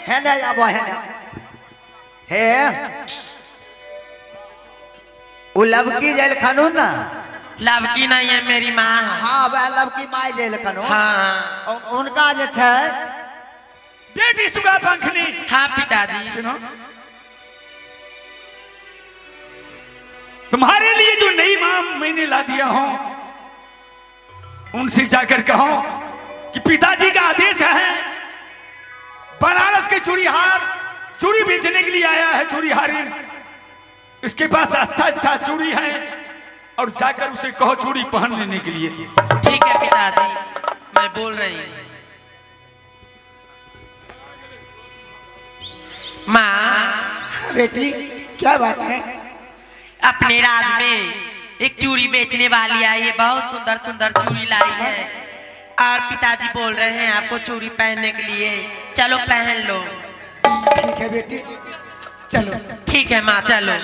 है ना अब है ना हे वो लवकी जेल खानू ना लवकी नहीं है मेरी माँ। हाँ वह लवकी माई जेल खानू। हाँ उनका जो थे बेटी सुगा पंखनी। हाँ पिताजी। सुनो तुम्हारे लिए जो नई मां मैंने ला दिया हूं उनसे जाकर कहो कि पिताजी का आदेश है बनारस के चूड़ी बेचने के लिए आया है चूड़ीहारिन। इसके पास अच्छा चूड़ी है और जाकर उसे कहो चूड़ी पहन लेने के लिए। ठीक है पिताजी मैं बोल रही हूँ। माँ बेटी क्या बात है? अपने राज में एक चूड़ी बेचने वाली आई है, बहुत सुंदर सुंदर चूड़ी लाई है और पिताजी बोल रहे हैं आपको चूड़ी पहनने के लिए, चलो पहन लो। ठीक है बेटी चलो। ठीक है माँ चलो।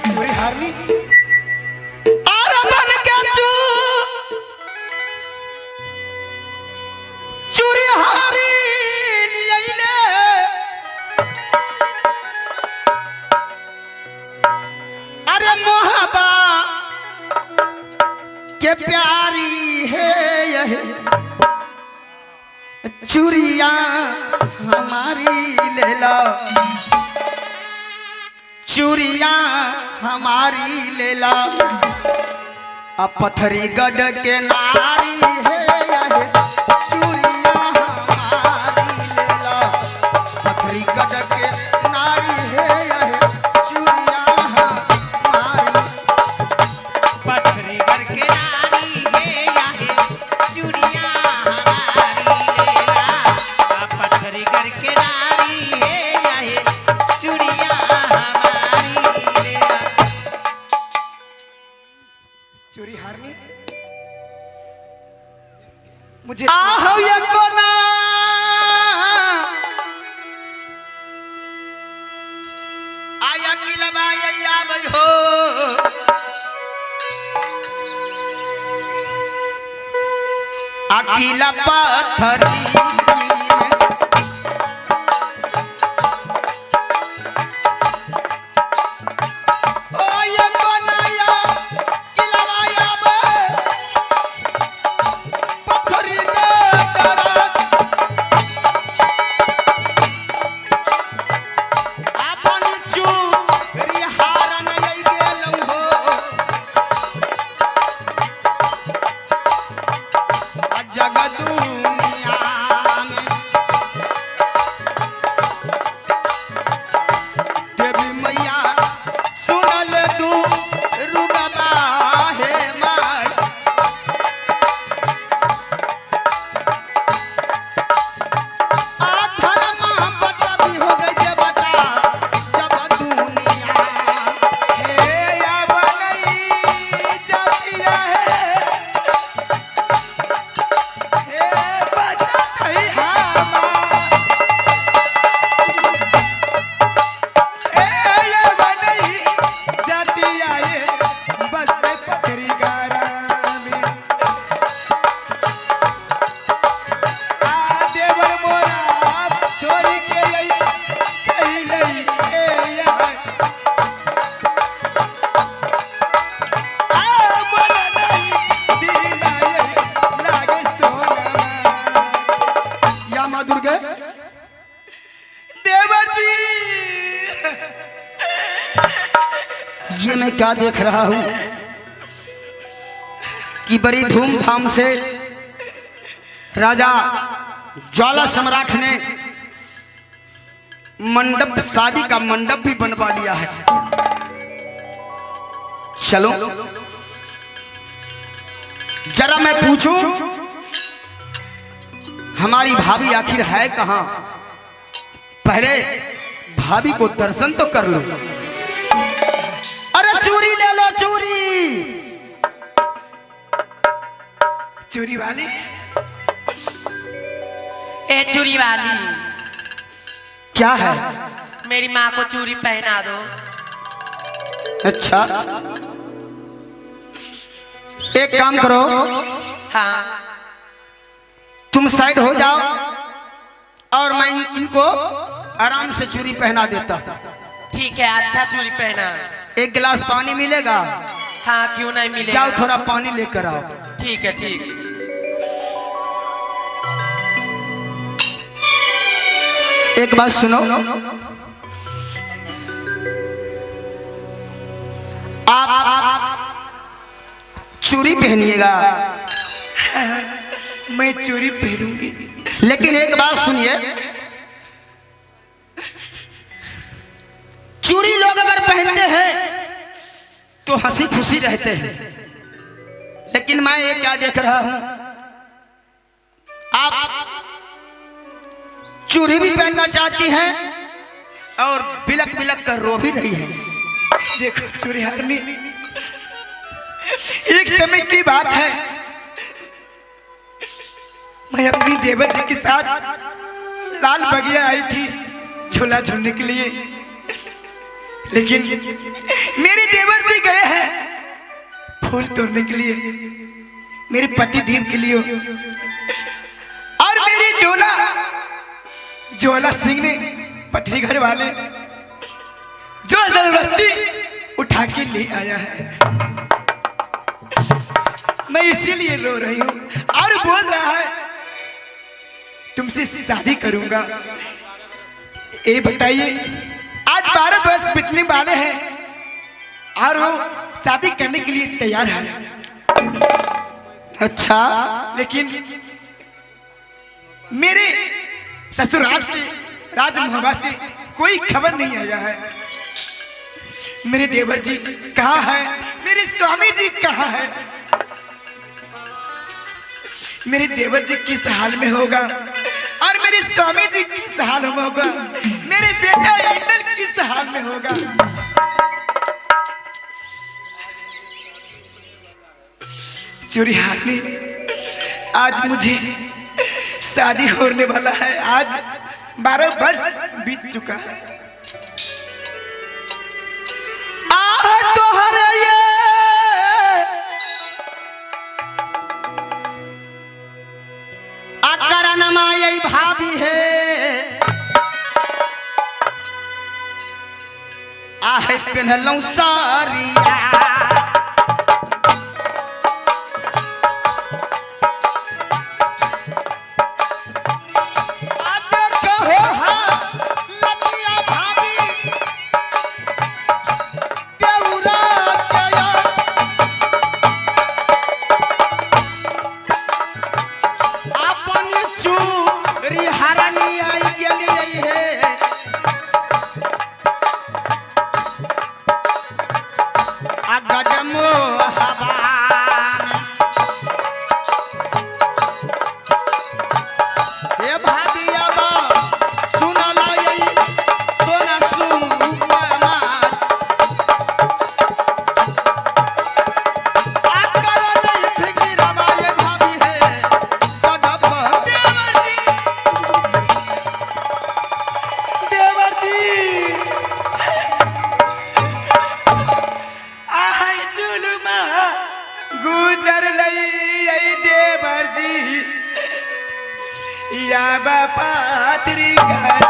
चूड़ी हारनी चूड़ी हारी अरे मोहब्बा के प्यारी है यह चूड़िया हमारी ले लो चूड़िया हमारी ले लो अब पत्थरी गढ़ के नारी है यह चूड़िया हमारी ले लो पत्थरी गढ़ के नारी है यह चूड़िया हमारी पत्थरी घर के नारी है यह चूड़िया हमारी लेला। पत्थरी घर के नारी है यह चूड़िया हमारी लेला। चूड़ी हारनी मुझे आहो ये कोना आया किलबा या भाई हो अकेला पत्थरी ये मैं क्या देख रहा हूं कि बड़ी धूमधाम से राजा ज्वाला सम्राट ने मंडप शादी का मंडप भी बनवा लिया है। चलो जरा मैं पूछूं हमारी भाभी आखिर है कहां? पहले भाभी को दर्शन तो कर लो। अरे चूड़ी ले लो चूड़ी। चूड़ी वाली ए चूड़ी वाली क्या है? मेरी माँ को चूड़ी पहना दो। अच्छा एक काम करो हाँ तुम साइड हो जाओ और मैं इनको आराम से चूड़ी पहना देता। ठीक है, अच्छा चूड़ी पहना। एक गिलास पानी मिलेगा? हाँ, क्यों नहीं मिलेगा। जाओ थोड़ा पानी लेकर आओ। ठीक है, ठीक। एक बात सुनो, आप चूड़ी पहनिएगा। मैं चूड़ी पहनूंगी। लेकिन एक बात सुनिए, चूड़ी लोग अगर पहनते हैं तो हंसी खुशी रहते हैं, लेकिन मैं ये क्या देख रहा हूं, आप चूड़ी भी पहनना चाहती हैं और बिलक बिलक कर रो भी रही हैं। देखो चूड़ी हारनी, एक समय की बात है, मैं अपनी देवर जी के साथ लाल बगिया आई थी झूला झूलने के लिए, लेकिन मेरे देवर जी गए हैं फूल तोड़ने के लिए मेरे पति देव के लिए, और मेरी डोला ज्वाला सिंह ने पथरी घर वाले जो जबरदस्ती उठा के ले आया है। मैं इसीलिए रो रही हूं और बोल रहा है तुमसे शादी करूंगा। ये बताइए, आज 12 वर्ष बीतने वाले हैं और वो शादी करने के लिए तैयार है। अच्छा, लेकिन मेरे ससुराल से राजमहल से कोई खबर नहीं आया है। मेरे देवर जी कहाँ है, मेरे स्वामी जी कहाँ है, मेरे देवर जी किस हाल में होगा और मेरे स्वामी जी किस हाल में होगा, मेरे बेटा इंदल किस हाल में होगा। चूड़ी हारनी, आज मुझे शादी होने वाला है। आज 12 वर्ष बीत चुका है। तोहरे ये आकरनमा यही भाभी है, आहे पहनलौं सारिया, गुजर लई देवर जी या बापात्री घर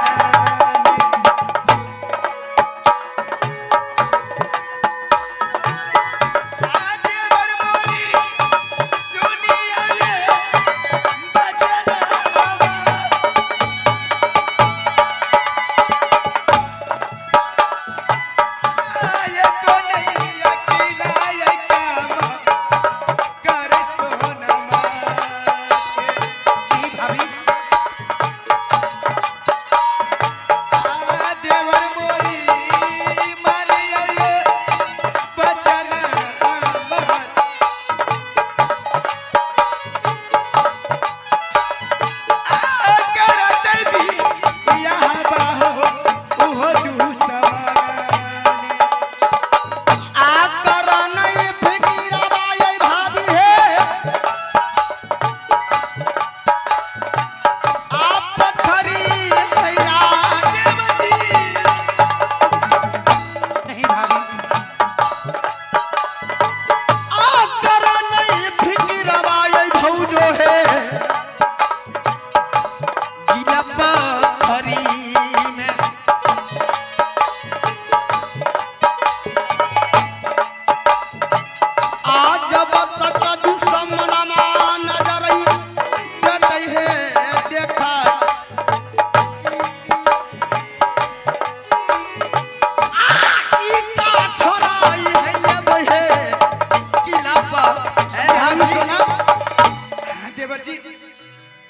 देवर जी।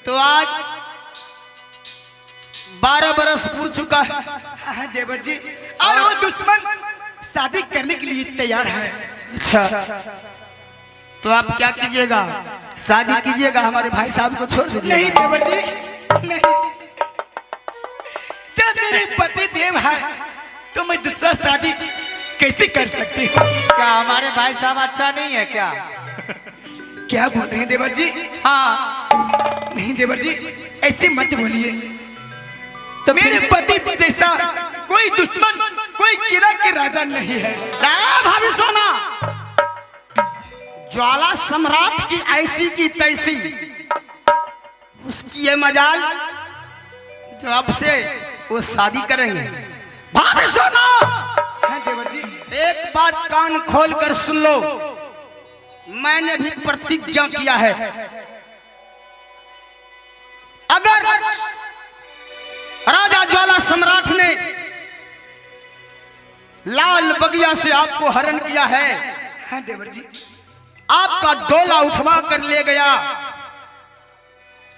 तो आज 12 बरस पूर चुका है। हाँ देवर जी, और वो दुश्मन शादी करने के लिए तैयार है। अच्छा, तो आप क्या कीजिएगा? शादी कीजिएगा, हमारे भाई साहब को छोड़ दीजिए। नहीं देवर जी, नहीं। जब मेरे पति देव है तो मैं दूसरा शादी कैसे कर सकती हूँ? क्या हमारे भाई साहब अच्छा नहीं है क्या? क्या बोल रहे हैं देवर जी? हाँ, नहीं देवर जी, ऐसे मत बोलिए। तो मेरे पति जैसा कोई दुश्मन, कोई किला के राजा नहीं है। भाभी सोना, ज्वाला सम्राट की ऐसी की तैसी, उसकी ये मजाल जो अब से वो शादी करेंगे। भाभी सोना, हाँ देवर जी। एक बात कान खोल कर सुन लो, मैंने भी प्रतिज्ञा किया है, अगर राजा ज्वाला सम्राट ने लाल बगिया से आपको हरण किया है, हाँ देवर जी। आपका डोला उठवा कर ले गया,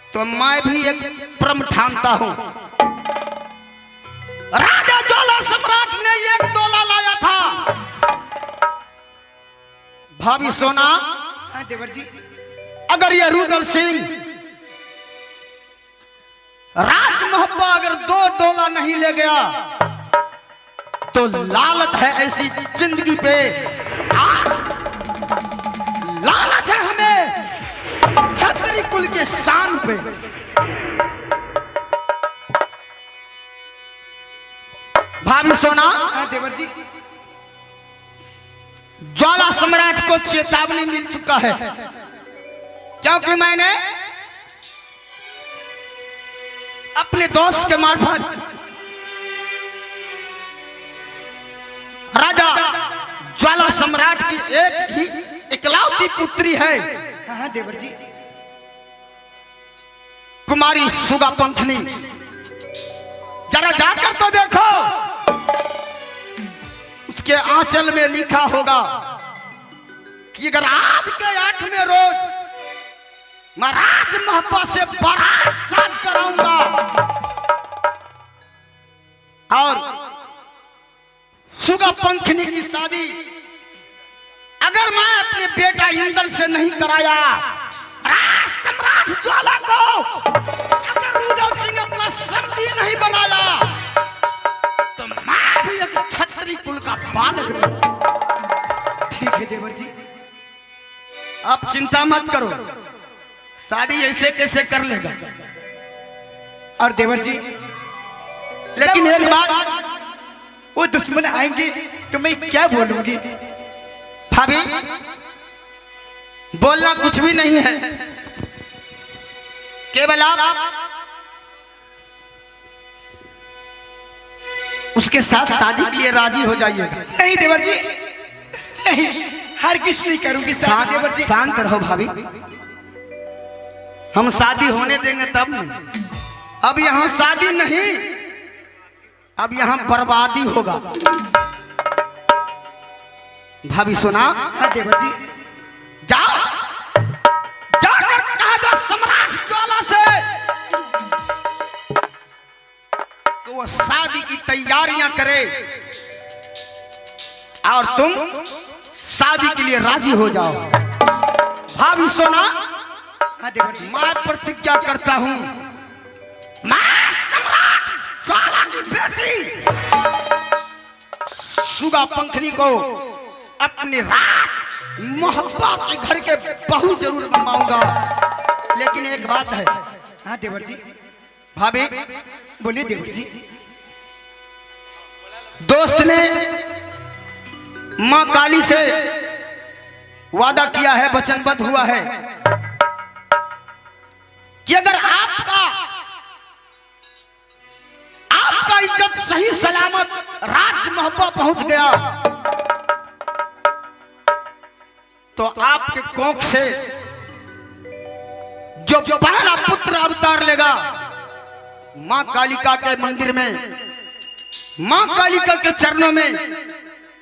तो मैं भी एक प्रण ठानता हूं। राजा ज्वाला सम्राट ने एक डोला लाया था। भाभी सोना, हाँ देवर जी। अगर ये रुदल सिंह राज मोहब्बा अगर 2 डोला नहीं ले गया, तो लालत है ऐसी जिंदगी पे, लालच है हमें छतरी कुल के शान पे। भाभी सोना, हाँ देवर जी। ज्वाला सम्राट को चेतावनी मिल चुका है, क्योंकि मैंने अपने दोस्त के मार्फत राजा ज्वाला सम्राट की एक ही इकलौती पुत्री है, हाँ देवर जी। कुमारी सुगा पंथनी, जरा जाकर तो देखो, उसके आंचल में लिखा होगा कि अगर आज के 8वें रोज मैं राज मोहब्बा से बारात साज कराऊंगा और सुगा पंखनी की शादी अगर मैं अपने बेटा इंदल से नहीं कराया, राज सम्राट ज्वाला को अगर रुदल सिंह अपना समधी नहीं बनाया, तो मैं भी एक छतरी कुल का बालक नहीं। ठीक है देवर जी। आप चिंता मत करो, शादी ऐसे कैसे कर लेगा। और देवर जी, लेकिन एक बात, वो दुश्मन आएंगे तो मैं क्या बोलूंगी? भाभी बोलना कुछ भी नहीं है, केवल आप उसके साथ शादी के लिए राजी हो जाइएगा। नहीं देवर जी, नहीं, हर किस नहीं करूंगी शादी देवर जी। शांत रहो भाभी, हम शादी होने देंगे तब नहीं। अब यहाँ शादी नहीं, अब यहाँ बर्बादी होगा। भाभी सुना? हाँ देवर जी। जाओ, जाकर कह दो सम्राट ज्वाला से कि वो शादी की तैयारियां करे और तुम शादी के लिए राजी हो जाओ। भाभी सोना, हाँ देवर जी। मैं प्रतिज्ञा करता हूं, मैं सम्राट ज्वाला की बेटी सुगा पंखनी को अपने राज मोहब्बा के घर के बहू जरूर बनवाऊंगा। लेकिन एक बात है। हाँ देवर जी। भाभी बोलिए देवर जी। दोस्त ने मां काली से वादा किया है, वचनबद्ध हुआ है कि अगर आपका इज्जत सही सलामत राज मोहब्बा पहुंच गया, तो आपके कोख से जो पहला पुत्र अवतार लेगा, मां कालिका के मंदिर में, मां कालिका के चरणों में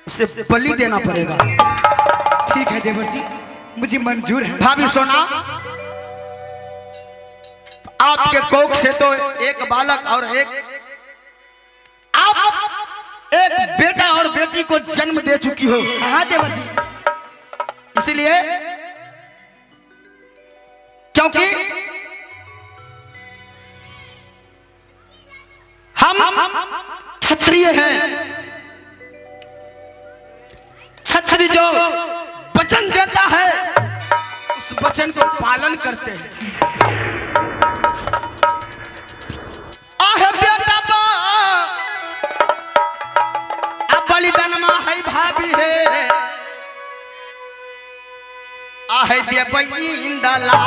उसे बलि देना पड़ेगा। ठीक है देवर जी, मुझे मंजूर है। भाभी सोना, आपके कोख से तो एक बालक और आप एक बेटा और बेटी को जन्म दे चुकी हो। हाँ देवर जी, इसलिए क्योंकि हम क्षत्रिय हैं, क्षत्रिय जो वचन देता है उस वचन को पालन करते हैं। आहे बेटा बा अब बलिदान मा है भाभी है, आहे देवई इंदला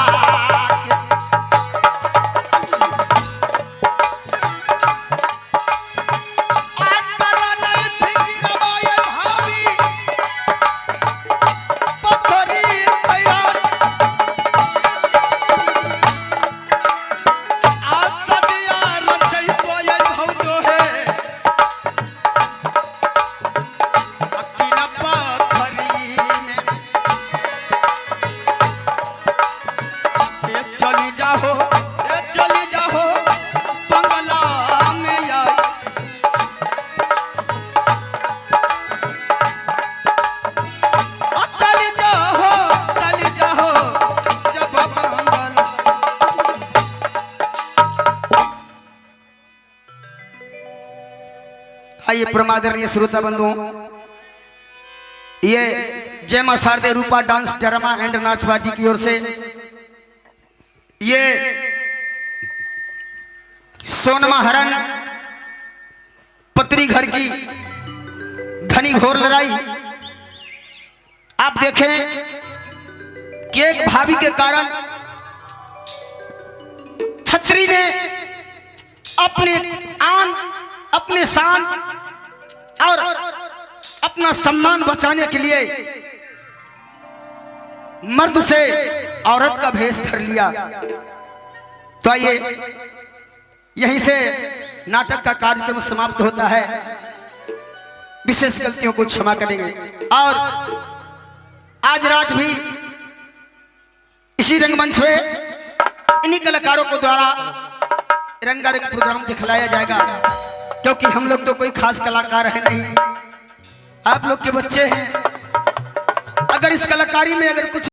चली जाओ बंगला में यार, चली जाओ जब बंगला। आइए प्रमादरणीय श्रोता बंधुओं, ये जय मां शारदे रूपा डांस ड्रामा एंड नाच पार्टी की ओर से ये सोनमा हरण पत्री घर की घनी घोर लड़ाई आप देखें कि एक भाभी के कारण छत्री ने अपने आन, अपने शान और अपना सम्मान बचाने के लिए मर्द से औरत का भेष धर लिया। तो आइए यहीं से नाटक का कार्यक्रम समाप्त होता है। विशेष गलतियों को क्षमा करेंगे और आज रात भी इसी रंगमंच पे इन्हीं कलाकारों को द्वारा रंगारंग प्रोग्राम दिखलाया जाएगा, क्योंकि हम लोग तो कोई खास कलाकार है नहीं, आप लोग के बच्चे हैं। अगर इस कलाकारी में अगर कुछ